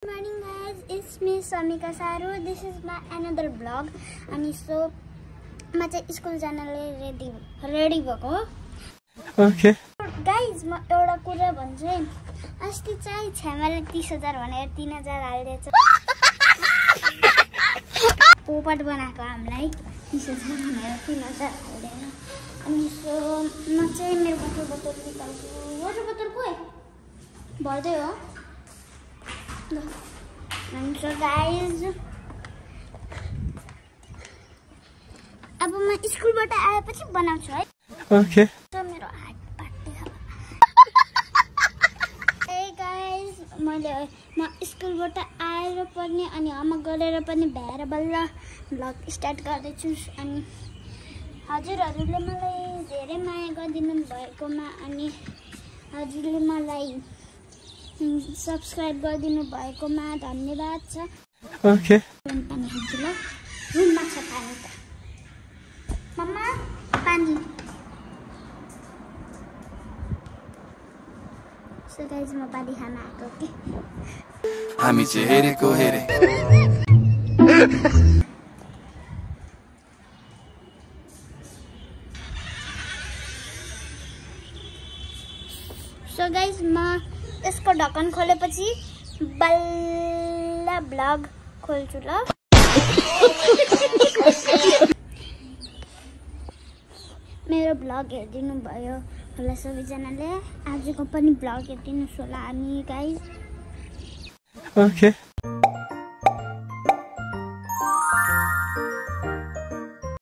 Good morning guys, it's me Samika Saru. This is my another vlog. अनि so म चाहिँ school जानले ready भएको. ओके गाइज म एउटा कुरा भन्छु है. अस्ति चाहिँ छ्यामाले 30,000 भनेर 3,000 हाल्दिएछ. पोपट बनाएको हामीलाई 30,000 भनेर 3,000 हाल्दैन. अनि सो म चाहिँ मेरो वाटर बोतल निकाल्छु. वाटर बोतल खोइ भर्दै हो. And so guys, अब म स्कुलबाट आएपछि बनाउँछु है. ओके so मेरो हात पाट्दै छ. Hey guys, म स्कुलबाट आएर पनि अनि होमवर्क गरेर पनि भ्याएर बल्ल भ्लग स्टार्ट गर्दैछु. अनि हजुरहरूले मलाई धेरै माया गरिदिनु भएकोमा अनि हजुरले मलाई सब्स्क्राइब गरिदिनु भएकोमा धन्यवाद छ. ओके पानी खान्छु ल. रुममा छ पानी त. मम्मा पानी. सो गाइज म पानी खान आएको कि. हामी चाहिँ हेरेको हेरे. सो गाइज म यसको ढक्कन खोलेपछि बल्ल ब्लग खोल्छु ल. मेरो ब्लग हेरिदिनु भयो होला सबैजनाले. आजको पनि ब्लग हेरिदिनुहोस् होला. अनि गाइज ओके